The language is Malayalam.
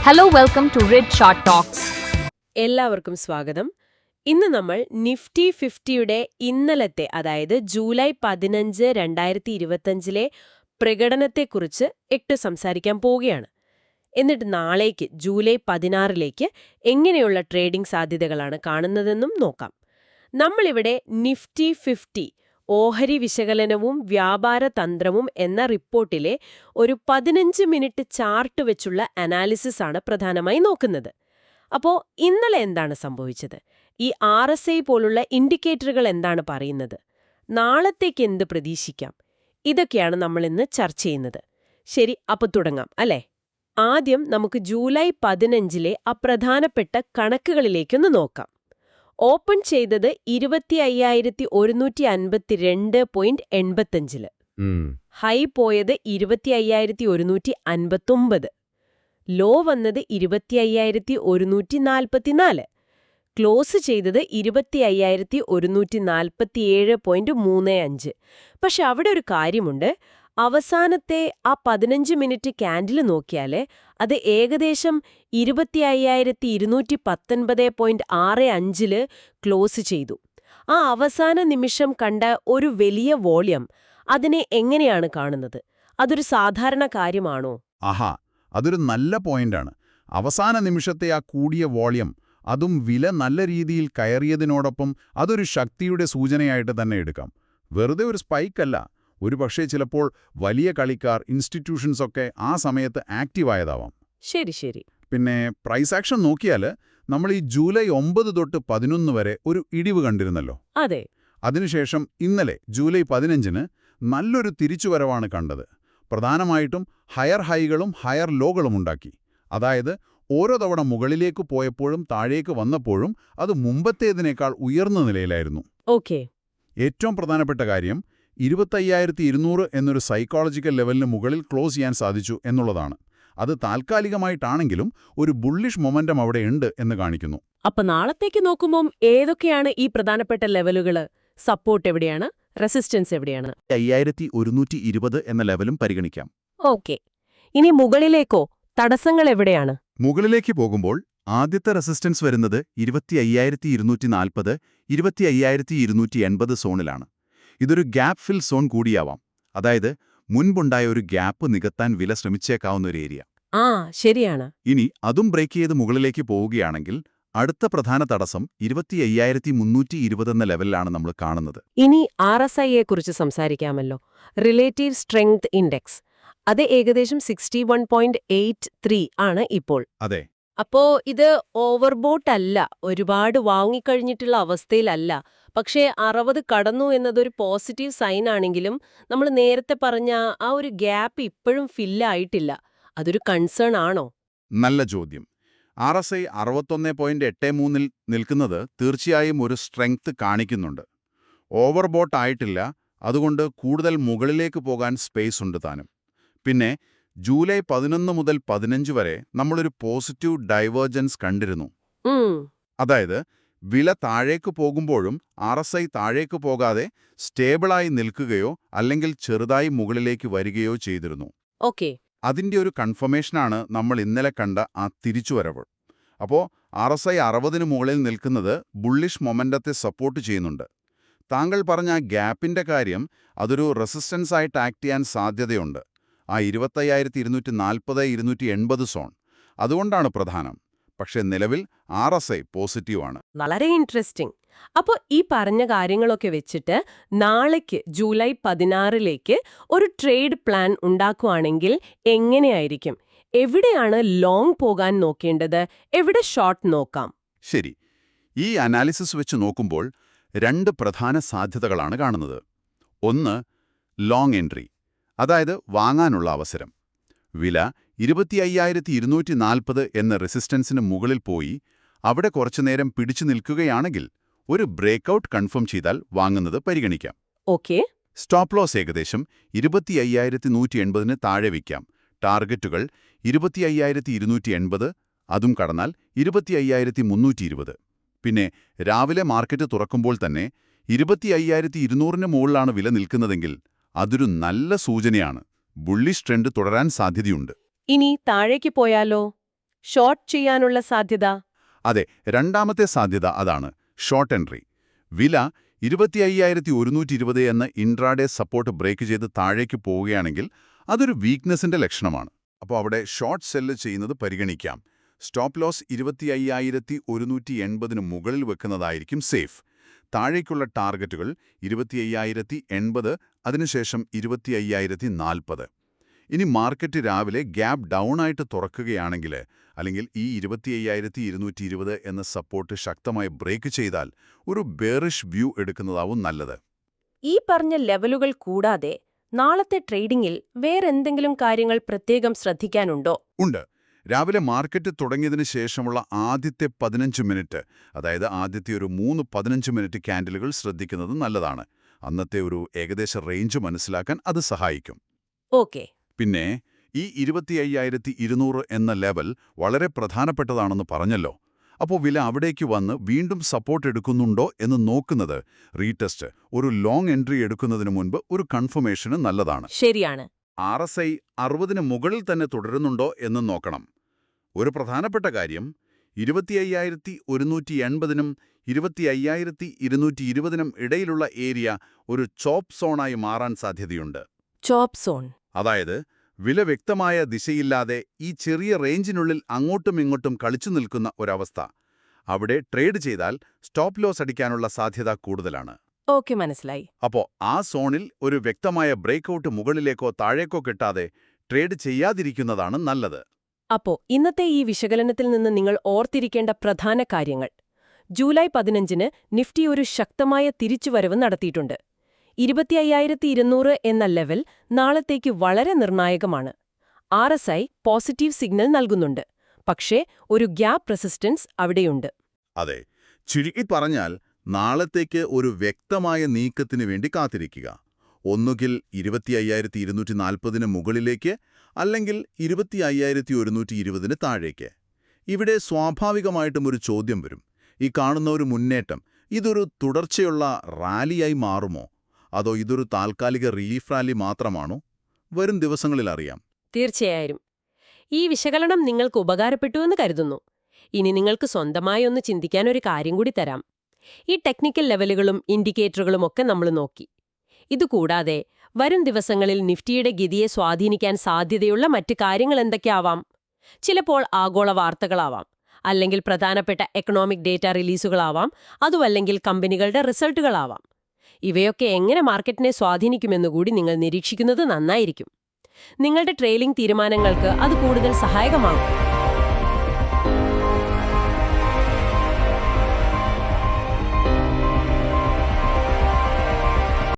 Hello, welcome to Red Short Talks. എല്ലാവർക്കും സ്വാഗതം. ഇന്ന് നമ്മൾ നിഫ്റ്റി 50യുടെ ഇന്നലത്തെ അതായത് ജൂലൈ 15, 2025 പ്രകടനത്തെക്കുറിച്ച് സംസാരിക്കാൻ പോവുകയാണ്. എന്നിട്ട് നാളേക്ക് ജൂലൈ 16 എങ്ങനെയുള്ള ട്രേഡിംഗ് സാധ്യതകളാണ് കാണുന്നതെന്നും നോക്കാം. നമ്മളിവിടെ നിഫ്റ്റി 50 ഓഹരി വിശകലനവും വ്യാപാര തന്ത്രവും എന്ന റിപ്പോർട്ടിലെ ഒരു 15 മിനിറ്റ് ചാർട്ട് വെച്ചുള്ള അനാലിസിസ് ആണ് പ്രധാനമായി നോക്കുന്നത്. അപ്പോൾ ഇന്നലെ എന്താണ് സംഭവിച്ചത്? ഈ RSI പോലുള്ള ഇൻഡിക്കേറ്ററുകൾ എന്താണ് പറയുന്നത്? നാളത്തേക്ക് എന്ത് പ്രതീക്ഷിക്കാം? ഇതൊക്കെയാണ് നമ്മൾ ഇന്ന് ചർച്ച ചെയ്യുന്നത്. ശരി, അപ്പോൾ തുടങ്ങാം അല്ലേ? ആദ്യം നമുക്ക് ജൂലൈ 15 അപ്രധാനപ്പെട്ട കണക്കുകളിലേക്കൊന്ന് നോക്കാം. ഓപ്പൺ ചെയ്തത് 25,152.85. ഹൈ പോയത് 25,159. ലോ വന്നത് 25,144. ക്ലോസ് ചെയ്തത് 25,147.35. പക്ഷെ അവിടെ ഒരു കാര്യമുണ്ട്. അവസാനത്തെ ആ 15 മിനിറ്റ് ക്യാൻഡിൽ നോക്കിയാൽ അത് ഏകദേശം 25,219.65 ക്ലോസ് ചെയ്തു. ആ അവസാന നിമിഷം കണ്ട ഒരു വലിയ വോള്യം അതിനെ എങ്ങനെയാണ് കാണുന്നത്? അതൊരു സാധാരണ കാര്യമാണോ? ആഹാ, അതൊരു നല്ല പോയിന്റാണ്. അവസാന നിമിഷത്തെ ആ കൂടിയ വോളിയം, അതും വില നല്ല രീതിയിൽ കയറിയതിനോടൊപ്പം അതൊരു ശക്തിയുടെ സൂചനയായിട്ട് തന്നെ എടുക്കാം. വെറുതെ ഒരു സ്പൈക്കല്ല. ഒരു പക്ഷേ ചിലപ്പോൾ വലിയ കളിക്കാർ, ഇൻസ്റ്റിറ്റ്യൂഷൻസ് ഒക്കെ ആ സമയത്ത് ആക്റ്റീവായതാവാം. ശരി ശരി. പിന്നെ പ്രൈസ് ആക്ഷൻ നോക്കിയാൽ നമ്മൾ ഈ ജൂലൈ 9 തൊട്ട് 11 വരെ ഒരു ഇടിവ് കണ്ടിരുന്നല്ലോ. അതെ. അതിനുശേഷം ഇന്നലെ ജൂലൈ 15 നല്ലൊരു തിരിച്ചുവരവാണ് കണ്ടത്. പ്രധാനമായിട്ടും ഹയർ ഹൈകളും ഹയർ ലോകളും ഉണ്ടാക്കി. അതായത് ഓരോ തവണ മുകളിലേക്ക് പോയപ്പോഴും താഴേക്ക് വന്നപ്പോഴും അത് മുമ്പത്തേതിനേക്കാൾ ഉയർന്ന നിലയിലായിരുന്നു. ഓക്കെ. ഏറ്റവും പ്രധാനപ്പെട്ട കാര്യം 25,200 എന്നൊരു സൈക്കോളജിക്കൽ ലെവലിന് മുകളിൽ ക്ലോസ് ചെയ്യാൻ സാധിച്ചു എന്നുള്ളതാണ്. അത് താൽക്കാലികമായിട്ടാണെങ്കിലും ഒരു ബുള്ളിഷ് മൊമെന്റം അവിടെ ഉണ്ട് എന്ന് കാണിക്കുന്നു. അപ്പൊ നാളത്തേക്ക് നോക്കുമ്പോൾ ഏതൊക്കെയാണ് ഈ പ്രധാനപ്പെട്ട ലെവലുകള്? സപ്പോർട്ട് എവിടെയാണ്? റെസിസ്റ്റൻസ് എവിടെയാണ്? 5,120 എന്ന ലെവലും പരിഗണിക്കാം. ഓക്കെ. ഇനി മുകളിലേക്കോ? തടസ്സങ്ങൾ എവിടെയാണ്? മുകളിലേക്ക് പോകുമ്പോൾ ആദ്യത്തെ റെസിസ്റ്റൻസ് വരുന്നത് 25,240, 25,280 സോണിലാണ്. ഇതൊരു ഗ്യാപ്പ് ഫിൽ സോൺ കൂടിയാവാം. അതായത് മുൻപുണ്ടായ ഒരു ഗ്യാപ്പ് നികത്താൻ വില ശ്രമിച്ചേക്കാവുന്ന ഒരു ഏരിയ. ആ, ശരിയാണ്. ഇനി അതും ബ്രേക്ക് ചെയ്ത് മുകളിലേക്ക് പോവുകയാണെങ്കിൽ അടുത്ത പ്രധാന തടസ്സം 25,320 എന്ന ലെവലിലാണ് നമ്മൾ കാണുന്നത്. ഇനി RSIയെ കുറിച്ച് സംസാരിക്കാമല്ലോ. Relative strength index. അത് ഏകദേശം 61.83 ആണ് ഇപ്പോൾ. അതെ. അപ്പോ ഇത് ഓവർബോട്ട് അല്ല, ഒരുപാട് വാങ്ങിക്കഴിഞ്ഞിട്ടുള്ള അവസ്ഥയിലല്ല. പക്ഷേ 60 കടന്നു എന്നതൊരു പോസിറ്റീവ് സൈൻ ആണെങ്കിലും നമ്മൾ നേരത്തെ പറഞ്ഞ ആ ഒരു ഗ്യാപ്പ് ഇപ്പോഴും ഫില്ലായിട്ടില്ല. അതൊരു കൺസേൺ ആണോ? നല്ല ചോദ്യം. RSI 61.83 നിൽക്കുന്നത് തീർച്ചയായും ഒരു സ്ട്രെങ്ത് കാണിക്കുന്നുണ്ട്. ഓവർബോട്ട് ആയിട്ടില്ല, അതുകൊണ്ട് കൂടുതൽ മുകളിലേക്ക് പോകാൻ സ്പേസ് ഉണ്ട് താനും. പിന്നെ ജൂലൈ 11 മുതൽ 15 വരെ നമ്മളൊരു പോസിറ്റീവ് ഡൈവേർജൻസ് കണ്ടിരുന്നു. അതായത് വില താഴേക്ക് പോകുമ്പോഴും RSI താഴേക്ക് പോകാതെ സ്റ്റേബിളായി നിൽക്കുകയോ അല്ലെങ്കിൽ ചെറുതായി മുകളിലേക്ക് വരികയോ ചെയ്തിരുന്നു. ഓക്കെ. അതിൻ്റെ ഒരു കൺഫർമേഷനാണ് നമ്മൾ ഇന്നലെ കണ്ട ആ തിരിച്ചുവരവ്. അപ്പോൾ RSI 60 മുകളിൽ നിൽക്കുന്നത് ബുള്ളിഷ് മൊമെന്റത്തെ സപ്പോർട്ട് ചെയ്യുന്നുണ്ട്. താങ്കൾ പറഞ്ഞ ആ ഗ്യാപ്പിൻ്റെ കാര്യം, അതൊരു റെസിസ്റ്റൻസ് ആയിട്ട് ആക്ട് ചെയ്യാൻ സാധ്യതയുണ്ട്. ആ 25,240, 280 സോൺ. അതുകൊണ്ടാണ് പ്രധാനം. പക്ഷേ നിലവിൽ RSI പോസിറ്റീവാണ്. വളരെ ഇൻട്രസ്റ്റിംഗ്. അപ്പോൾ ഈ പറഞ്ഞ കാര്യങ്ങളൊക്കെ വെച്ചിട്ട് നാളേക്ക് ജൂലൈ 16 ഒരു ട്രേഡ് പ്ലാൻ ഉണ്ടാക്കുകയാണെങ്കിൽ എങ്ങനെയായിരിക്കും? എവിടെയാണ് ലോങ് പോകാൻ നോക്കേണ്ടത്? എവിടെ ഷോർട്ട് നോക്കാം? ശരി, ഈ അനാലിസിസ് വെച്ച് നോക്കുമ്പോൾ 2 പ്രധാന സാധ്യതകളാണ് കാണുന്നത്. ഒന്ന്, ലോങ് എൻട്രി, അതായത് വാങ്ങാനുള്ള അവസരം. വില 25,240 എന്ന റെസിസ്റ്റൻസിന് മുകളിൽ പോയി അവിടെ കുറച്ചുനേരം പിടിച്ചു നിൽക്കുകയാണെങ്കിൽ ഒരു ബ്രേക്കൗട്ട് കൺഫേം ചെയ്താൽ വാങ്ങുന്നത് പരിഗണിക്കാം. ഓക്കെ. സ്റ്റോപ്പ് ലോസ് ഏകദേശം 25,180 താഴെ വയ്ക്കാം. ടാർഗറ്റുകൾ 25,280, അതും കടന്നാൽ 25,320. പിന്നെ രാവിലെ മാർക്കറ്റ് തുറക്കുമ്പോൾ തന്നെ 25,200 മുകളിലാണ് വില നിൽക്കുന്നതെങ്കിൽ അതൊരു നല്ല സൂചനയാണ്. ബുള്ളിഷ് ട്രെൻഡ് തുടരാൻ സാധ്യതയുണ്ട്. ഇനി താഴേക്ക് പോയാലോ? ഷോർട്ട് ചെയ്യാനുള്ള സാധ്യത? അതെ, രണ്ടാമത്തെ സാധ്യത അതാണ്, ഷോർട്ട് എൻട്രി. വില 25,120 എന്ന ഇൻട്രാഡേ സപ്പോർട്ട് ബ്രേക്ക് ചെയ്ത് താഴേക്ക് പോവുകയാണെങ്കിൽ അതൊരു വീക്ക്നെസിന്റെ ലക്ഷണമാണ്. അപ്പോൾ അവിടെ ഷോർട്ട് സെല്ല് ചെയ്യുന്നത് പരിഗണിക്കാം. സ്റ്റോപ്പ് ലോസ് 25,180 മുകളിൽ വെക്കുന്നതായിരിക്കും സേഫ്. താഴേക്കുള്ള ടാർഗറ്റുകൾ 25,080, അതിനുശേഷം 25,040. ഇനി മാർക്കറ്റ് രാവിലെ ഗ്യാപ്പ് ഡൗൺ ആയിട്ട് തുറക്കുകയാണെങ്കിൽ, അല്ലെങ്കിൽ ഈ 25,220 എന്ന സപ്പോർട്ട് ശക്തമായി ബ്രേക്ക് ചെയ്താൽ ഒരു ബെയറിഷ് വ്യൂ എടുക്കുന്നതാവും നല്ലത്. ഈ പറഞ്ഞ ലെവലുകൾ കൂടാതെ നാളത്തെ ട്രേഡിംഗിൽ വേറെന്തെങ്കിലും കാര്യങ്ങൾ പ്രത്യേകം ശ്രദ്ധിക്കാനുണ്ടോ? ഉണ്ട്. രാവിലെ മാർക്കറ്റ് തുടങ്ങിയതിന് ശേഷമുള്ള ആദ്യത്തെ 15 മിനിറ്റ്, അതായത് ആദ്യത്തെ ഒരു 3-15 മിനിറ്റ് ക്യാൻഡിലുകൾ ശ്രദ്ധിക്കുന്നത് നല്ലതാണ്. അന്നത്തെ ഒരു ഏകദേശ റേഞ്ച് മനസ്സിലാക്കാൻ അത് സഹായിക്കും. ഓക്കെ. പിന്നെ ഈ 25,200 എന്ന ലെവൽ വളരെ പ്രധാനപ്പെട്ടതാണെന്ന് പറഞ്ഞല്ലോ. അപ്പോൾ വില അവിടേക്ക് വന്ന് വീണ്ടും സപ്പോർട്ട് എടുക്കുന്നുണ്ടോ എന്ന് നോക്കുന്നത്, റീടെസ്റ്റ്, ഒരു ലോങ് എൻട്രി എടുക്കുന്നതിന് മുൻപ് ഒരു കൺഫർമേഷന് നല്ലതാണ്. ശരിയാണ്. RSI 60 മുകളിൽ തന്നെ തുടരുന്നുണ്ടോ എന്ന് നോക്കണം. ഒരു പ്രധാനപ്പെട്ട കാര്യം, 25,180 25,220 ഇടയിലുള്ള ഏരിയ ഒരു ചോപ്പ് സോണായി മാറാൻ സാധ്യതയുണ്ട്. ചോപ്പ് സോൺ, അതായത് വില വ്യക്തമായ ദിശയില്ലാതെ ഈ ചെറിയ റേഞ്ചിനുള്ളിൽ അങ്ങോട്ടും ഇങ്ങോട്ടും കളിച്ചു നിൽക്കുന്ന ഒരവസ്ഥ. അവിടെ ട്രേഡ് ചെയ്താൽ സ്റ്റോപ്പ് ലോസ് അടിക്കാനുള്ള സാധ്യത കൂടുതലാണ്. ഓക്കെ, മനസ്സിലായി. അപ്പോൾ ആ സോണിൽ ഒരു വ്യക്തമായ ബ്രേക്കൗട്ട് മുകളിലേക്കോ താഴേക്കോ കിട്ടാതെ ട്രേഡ് ചെയ്യാതിരിക്കുന്നതാണ് നല്ലത്. അപ്പോ ഇന്നത്തെ ഈ വിശകലനത്തിൽ നിന്ന് നിങ്ങൾ ഓർത്തിരിക്കേണ്ട പ്രധാന കാര്യങ്ങൾ: ജൂലൈ 15-ന് നിഫ്റ്റി ഒരു ശക്തമായ തിരിച്ചുവരവ് നടത്തിയിട്ടുണ്ട്. 25,200 എന്ന ലെവൽ നാളത്തേക്ക് വളരെ നിർണായകമാണ്. RSI പോസിറ്റീവ് സിഗ്നൽ നൽകുന്നുണ്ട്, പക്ഷേ ഒരു ഗ്യാപ്പ് റെസിസ്റ്റൻസ് അവിടെയുണ്ട്. അതെ, ചുരുക്കി പറഞ്ഞാൽ നാളത്തേക്ക് ഒരു വ്യക്തമായ നീക്കത്തിനു വേണ്ടി കാത്തിരിക്കുക. ഒന്നുകിൽ 25,240 മുകളിലേക്ക്, അല്ലെങ്കിൽ 25,120 താഴേക്ക്. ഇവിടെ സ്വാഭാവികമായിട്ടും ഒരു ചോദ്യം വരും: ഈ കാണുന്ന ഒരു മുന്നേറ്റം ഇതൊരു തുടർച്ചയുള്ള റാലിയായി മാറുമോ, അതോ ഇതൊരു താൽക്കാലിക റിലീഫ് റാലി മാത്രമാണോ? വരും ദിവസങ്ങളിൽ അറിയാം. തീർച്ചയായും. ഈ വിശകലനം നിങ്ങൾക്ക് ഉപകാരപ്പെട്ടുവെന്ന് കരുതുന്നു. ഇനി നിങ്ങൾക്ക് സ്വന്തമായി ഒന്ന് ചിന്തിക്കാൻ ഒരു കാര്യം കൂടി തരാം. ഈ ടെക്നിക്കൽ ലെവലുകളും ഇൻഡിക്കേറ്ററുകളും ഒക്കെ നമ്മൾ നോക്കി. ഇതുകൂടാതെ വരും ദിവസങ്ങളിൽ നിഫ്റ്റിയുടെ ഗതിയെ സ്വാധീനിക്കാൻ സാധ്യതയുള്ള മറ്റ് കാര്യങ്ങൾ എന്തൊക്കെയാവാം? ചിലപ്പോൾ ആഗോള വാർത്തകളാവാം, അല്ലെങ്കിൽ പ്രധാനപ്പെട്ട എക്കണോമിക് ഡേറ്റ റിലീസുകളാവാം, അതുമല്ലെങ്കിൽ കമ്പനികളുടെ റിസൾട്ടുകളാവാം. ഇവയൊക്കെ എങ്ങനെ മാർക്കറ്റിനെ സ്വാധീനിക്കുമെന്നുകൂടി നിങ്ങൾ നിരീക്ഷിക്കുന്നത് നന്നായിരിക്കും. നിങ്ങളുടെ ട്രേഡിംഗ് തീരുമാനങ്ങൾക്ക് അത് കൂടുതൽ സഹായകമാകും.